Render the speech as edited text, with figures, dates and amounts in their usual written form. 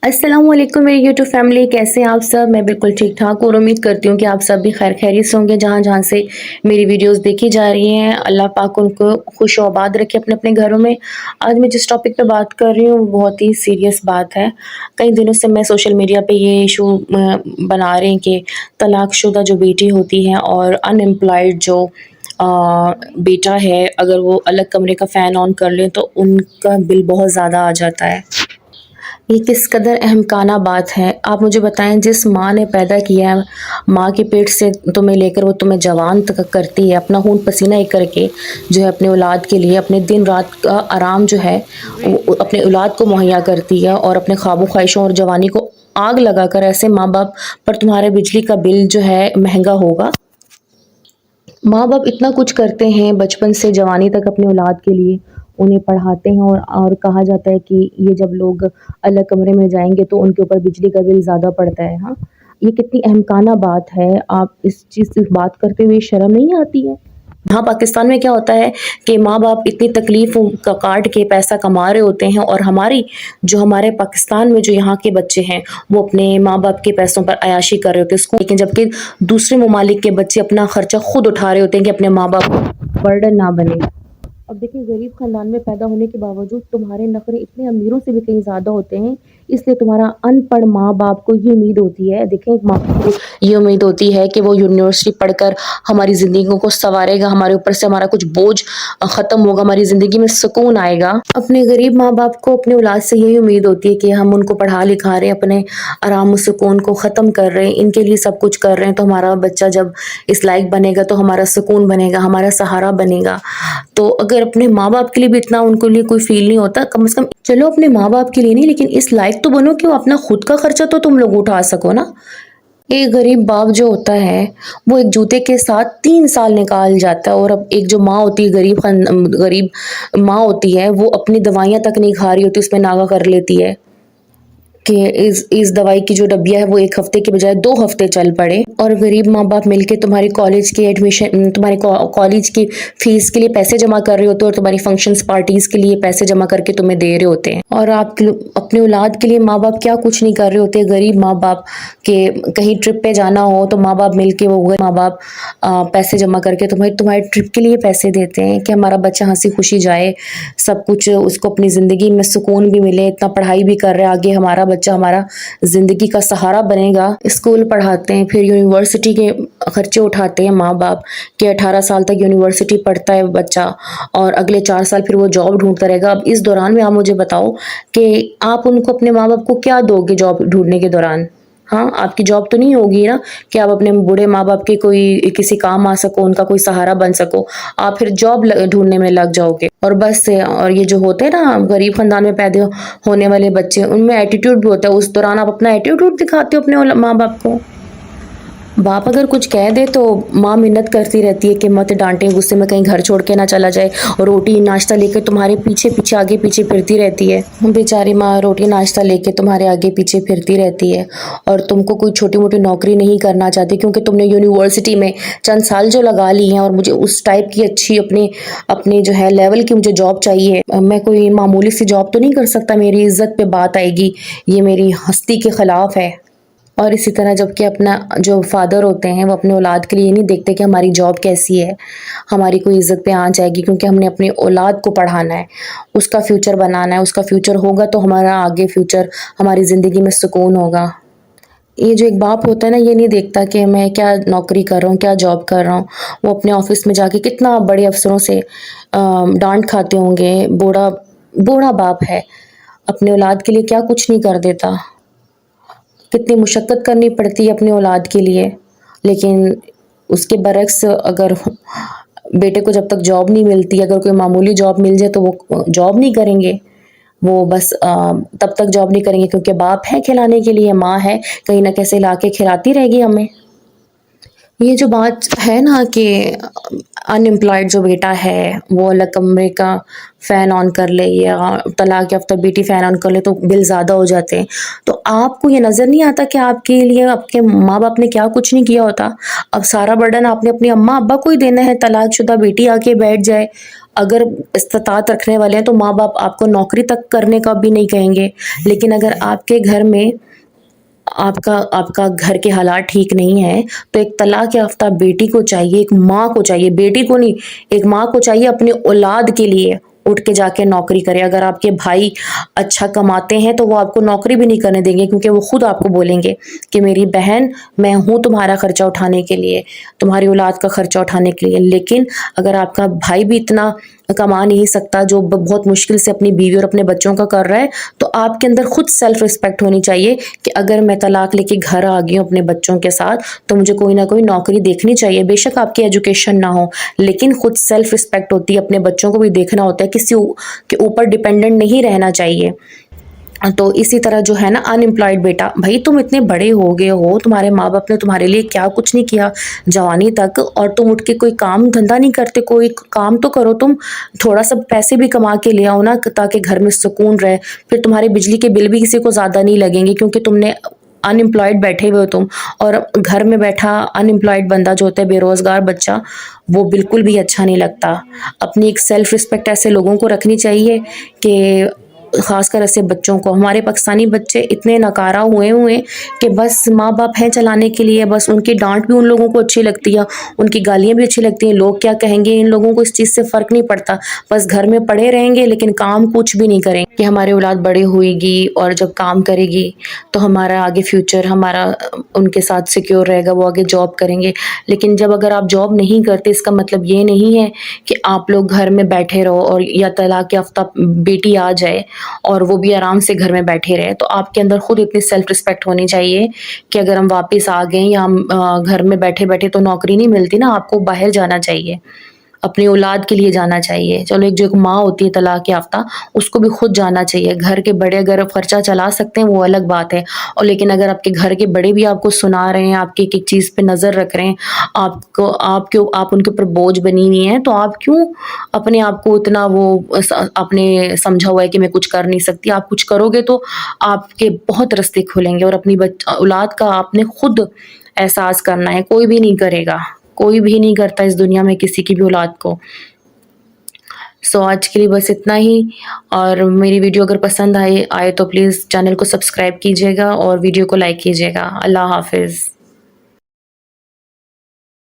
अस्सलाम वालेकुम मेरी यूट्यूब फैमिली, कैसे हैं आप सब। मैं बिल्कुल ठीक ठाक और उम्मीद करती हूँ कि आप सब भी खैर खैरियत से होंगे जहाँ जहाँ से मेरी वीडियोस देखी जा रही हैं। अल्लाह पाक उनको खुश और आबाद रखे अपने अपने घरों में। आज मैं जिस टॉपिक पे बात कर रही हूँ वो बहुत ही सीरियस बात है। कई दिनों से मैं सोशल मीडिया पे ये इशू बना रहे हैं कि तलाकशुदा जो बेटी होती हैं और अनएम्प्लॉयड जो बेटा है, अगर वो अलग कमरे का फ़ैन ऑन कर लें तो उनका बिल बहुत ज़्यादा आ जाता है। ये किस कदर अहमकाना बात है। आप मुझे बताएं, जिस माँ ने पैदा किया है, माँ के पेट से तुम्हें लेकर वो तुम्हें जवान तक करती है, अपना खून पसीना एक करके जो है अपने औलाद के लिए अपने दिन रात का आराम जो है वो अपने औलाद को मुहैया करती है, और अपने ख्वाबों ख्वाहिशों और जवानी को आग लगाकर ऐसे माँ बाप पर तुम्हारे बिजली का बिल जो है महंगा होगा। माँ बाप इतना कुछ करते हैं बचपन से जवानी तक अपनी औलाद के लिए, उन्हें पढ़ाते हैं, और कहा जाता है कि ये जब लोग अलग कमरे में जाएँगे तो उनके ऊपर बिजली का बिल ज़्यादा पड़ता है। हाँ, ये कितनी अहमकाना बात है। आप इस चीज़ से बात करते हुए शर्म नहीं आती है? यहाँ पाकिस्तान में क्या होता है कि माँ बाप इतनी तकलीफ़ों का काट के पैसा कमा रहे होते हैं, और हमारे पाकिस्तान में जो यहाँ के बच्चे हैं वो अपने माँ बाप के पैसों पर अयाशी कर रहे होते हैं स्कूल, लेकिन जबकि दूसरे ममालिक के बच्चे अपना खर्चा खुद उठा रहे होते हैं कि अपने माँ बाप को बर्डन ना बने। अब देखिए, गरीब खानदान में पैदा होने के बावजूद तुम्हारे नखरे इतने अमीरों से भी कहीं ज़्यादा होते हैं, इसलिए तुम्हारा अनपढ़ माँ बाप को ये उम्मीद होती है, देखें, एक माँ बाप को ये उम्मीद होती है कि वो यूनिवर्सिटी पढ़कर हमारी ज़िंदगियों को संवारेगा, हमारे ऊपर से हमारा कुछ बोझ ख़त्म होगा, हमारी ज़िंदगी में सुकून आएगा। अपने गरीब माँ बाप को अपनी औलाद से यही उम्मीद होती है कि हम उनको पढ़ा लिखा रहे हैं, अपने आराम और सुकून को ख़त्म कर रहे हैं, इनके लिए सब कुछ कर रहे हैं, तो हमारा बच्चा जब इस लायक बनेगा तो हमारा सुकून बनेगा, हमारा सहारा बनेगा। तो अगर अपने माँ बाप के लिए भी इतना उनके लिए कोई फील नहीं होता, कम से कम चलो अपने माँ बाप के लिए नहीं, लेकिन इस लायक तो बनो कि वो अपना खुद का खर्चा तो तुम लोग उठा सको ना। एक गरीब बाप जो होता है वो एक जूते के साथ 3 साल निकाल जाता है, और अब एक जो माँ होती है, गरीब माँ होती है, वो अपनी दवाइयाँ तक नहीं खा रही होती, उसमें नागा कर लेती है कि इस दवाई की जो डब्बिया है वो 1 हफ्ते के बजाय 2 हफ्ते चल पड़े। और गरीब माँ बाप मिलके तुम्हारी कॉलेज की फीस के लिए पैसे जमा कर रहे होते हैं, और तुम्हारी फंक्शंस पार्टीज के लिए पैसे जमा करके तुम्हें दे रहे होते हैं, और आप अपने औलाद के लिए माँ बाप क्या कुछ नहीं कर रहे होते। गरीब माँ बाप के कहीं ट्रिप पे जाना हो तो माँ बाप मिलके वो गरीब माँ बाप पैसे जमा करके तुम्हारी ट्रिप के लिए पैसे देते हैं कि हमारा बच्चा हंसी खुशी जाए, सब कुछ उसको अपनी ज़िंदगी में सुकून भी मिले, इतना पढ़ाई भी कर रहे हैं, आगे हमारा बच्चा हमारा ज़िंदगी का सहारा बनेगा। स्कूल पढ़ाते हैं, फिर यूनिवर्सिटी के खर्चे उठाते हैं माँ बाप कि 18 साल तक यूनिवर्सिटी पढ़ता है बच्चा, और अगले 4 साल फिर वो जॉब ढूंढता रहेगा। अब इस दौरान में आप मुझे बताओ कि आप उनको, अपने माँ बाप को क्या दोगे जॉब ढूंढने के दौरान? हाँ, आपकी जॉब तो नहीं होगी ना कि आप अपने बूढ़े माँ बाप के कोई किसी काम आ सको, उनका कोई सहारा बन सको। आप फिर जॉब ढूंढने में लग जाओगे, और बस से। और ये जो होते हैं ना गरीब खानदान में पैदा होने वाले बच्चे, उनमें एटीट्यूड भी होता है, उस दौरान आप अपना एटीट्यूड दिखाते हो अपने माँ बाप को। बाप अगर कुछ कह दे तो माँ मिन्नत करती रहती है कि मत डांटे, गुस्से में कहीं घर छोड़ के ना चला जाए, और रोटी नाश्ता लेकर तुम्हारे पीछे पीछे आगे पीछे फिरती रहती है। बेचारी माँ रोटी नाश्ता लेके तुम्हारे आगे पीछे फिरती रहती है, और तुमको कोई छोटी मोटी नौकरी नहीं करना चाहती, क्योंकि तुमने यूनिवर्सिटी में चंद साल जो लगा ली हैं, और मुझे उस टाइप की अच्छी अपने अपने जो है लेवल की मुझे जॉब चाहिए। मैं कोई मामूली सी जॉब तो नहीं कर सकता, मेरी इज्जत पे बात आएगी, ये मेरी हस्ती के खिलाफ है। और इसी तरह जबकि अपना जो फादर होते हैं वो अपने औलाद के लिए ये नहीं देखते कि हमारी जॉब कैसी है, हमारी कोई इज़्ज़त पे आ जाएगी, क्योंकि हमने अपनी औलाद को पढ़ाना है, उसका फ्यूचर बनाना है, उसका फ्यूचर होगा तो हमारा आगे फ्यूचर, हमारी ज़िंदगी में सुकून होगा। ये जो एक बाप होता है ना, ये नहीं देखता कि मैं क्या नौकरी कर रहा हूँ, क्या जॉब कर रहा हूँ। वो अपने ऑफिस में जाके कितना बड़े अफसरों से डांट खाते होंगे। बूढ़ा बूढ़ा बाप है, अपने औलाद के लिए क्या कुछ नहीं कर देता। कितनी मुशक्क़त करनी पड़ती है अपनी औलाद के लिए, लेकिन उसके बरक्स अगर बेटे को जब तक जॉब नहीं मिलती, अगर कोई मामूली जॉब मिल जाए तो वो जॉब नहीं करेंगे। वो बस तब तक जॉब नहीं करेंगे क्योंकि बाप है खिलाने के लिए, माँ है कहीं ना कैसे ला के खिलाती रहेगी हमें। ये जो बात है ना कि अनएम्प्लॉयड जो बेटा है वो अलग कमरे का फ़ैन ऑन कर ले, या तलाक याफ्ता बेटी फ़ैन ऑन कर ले तो बिल ज़्यादा हो जाते हैं। तो आपको ये नज़र नहीं आता कि आपके लिए आपके माँ बाप ने क्या कुछ नहीं किया होता। अब सारा बर्डन आपने अपनी अम्मा अब्बा को ही देना है, तलाकशुदा बेटी आके बैठ जाए, اگر استطاعت رکھنے والے ہیں تو ماں باپ آپ کو نوکری تک کرنے کا بھی نہیں کہیں گے، لیکن اگر آپ کے گھر میں آپ کا گھر کے حالات ٹھیک نہیں ہے تو ایک طلاق یافتہ بیٹی کو چاہیے، ایک ماں کو چاہیے، بیٹی کو نہیں، ایک ماں کو چاہیے اپنی اولاد کے لیے اٹھ کے جا کے نوکری کرے۔ اگر آپ کے بھائی اچھا کماتے ہیں تو وہ آپ کو نوکری بھی نہیں کرنے دیں گے، کیونکہ وہ خود آپ کو بولیں گے کہ میری بہن میں ہوں تمہارا خرچہ اٹھانے کے لیے، تمہاری اولاد کا خرچہ اٹھانے کے لیے۔ لیکن اگر آپ کا بھائی بھی اتنا کما نہیں سکتا جو بہت مشکل سے اپنی بیوی اور اپنے بچوں کا کر رہا ہے، تو آپ کے اندر خود سیلف رسپیکٹ ہونی چاہیے کہ اگر میں طلاق لے کے گھر آ گئی ہوں اپنے بچوں کے ساتھ تو مجھے کوئی نہ کوئی نوکری دیکھنی چاہیے۔ بے شک آپ کی ایجوکیشن نہ ہو، لیکن خود سیلف رسپیکٹ ہوتی ہے، اپنے بچوں کو بھی دیکھنا ہوتا ہے، کسی کے اوپر ڈیپینڈنٹ نہیں رہنا چاہیے۔ تو اسی طرح جو ہے نا ان امپلائڈ بیٹا، بھائی تم اتنے بڑے ہو گئے ہو، تمہارے ماں باپ نے تمہارے لیے کیا کچھ نہیں کیا جوانی تک، اور تم اٹھ کے کوئی کام دھندا نہیں کرتے، کوئی کام تو کرو، تم تھوڑا سا پیسے بھی کما کے لے آؤ نا تاکہ گھر میں سکون رہے، پھر تمہارے بجلی کے بل بھی کسی کو زیادہ نہیں لگیں گے، کیونکہ تم نے ان امپلائڈ بیٹھے ہوئے ہو تم، اور گھر میں بیٹھا ان امپلائڈ بندہ جو ہوتا ہے بے روزگار بچہ، وہ بالکل بھی اچھا نہیں لگتا۔ اپنی ایک سیلف رسپیکٹ ایسے لوگوں کو رکھنی چاہیے کہ خاص کر ایسے بچوں کو، ہمارے پاکستانی بچے اتنے نکارا ہوئے کہ بس ماں باپ ہیں چلانے کے لیے، بس ان کی ڈانٹ بھی ان لوگوں کو اچھی لگتی ہے، ان کی گالیاں بھی اچھی لگتی ہیں، لوگ کیا کہیں گے، ان لوگوں کو اس چیز سے فرق نہیں پڑتا، بس گھر میں پڑے رہیں گے لیکن کام کچھ بھی نہیں کریں کہ ہماری اولاد بڑی ہوئے گی اور جب کام کرے گی تو ہمارا آگے فیوچر ہمارا ان کے ساتھ سیکیور رہے گا، وہ آگے جاب کریں گے۔ لیکن جب اگر آپ جاب نہیں کرتے، اس کا مطلب یہ نہیں ہے کہ آپ لوگ گھر میں بیٹھے رہو اور یا طلاق یافتہ بیٹی آ جائے اور وہ بھی آرام سے گھر میں بیٹھے رہے۔ تو آپ کے اندر خود اتنی سیلف رسپیکٹ ہونی چاہیے کہ اگر ہم واپس آ گئے یا ہم گھر میں بیٹھے بیٹھے تو نوکری نہیں ملتی نا، آپ کو باہر جانا چاہیے، اپنی اولاد کے لیے جانا چاہیے۔ چلو ایک جو ایک ماں ہوتی ہے طلاق یافتہ، اس کو بھی خود جانا چاہیے۔ گھر کے بڑے اگر خرچہ چلا سکتے ہیں وہ الگ بات ہے، اور لیکن اگر آپ کے گھر کے بڑے بھی آپ کو سنا رہے ہیں، آپ کی ایک ایک چیز پہ نظر رکھ رہے ہیں، آپ ان کے اوپر بوجھ بنی ہوئی ہیں، تو آپ کیوں اپنے آپ کو اتنا وہ آپ نے سمجھا ہوا ہے کہ میں کچھ کر نہیں سکتی؟ آپ کچھ کرو گے تو آپ کے بہت راستے کھلیں گے، اور اپنی اولاد کا آپ نے خود احساس کرنا ہے، کوئی بھی نہیں کرے گا، کوئی بھی نہیں کرتا اس دنیا میں کسی کی بھی اولاد کو۔ سو آج کے لیے بس اتنا ہی، اور میری ویڈیو اگر پسند آئے تو پلیز چینل کو سبسکرائب کیجیے گا اور ویڈیو کو لائک کیجیے گا۔ اللہ حافظ۔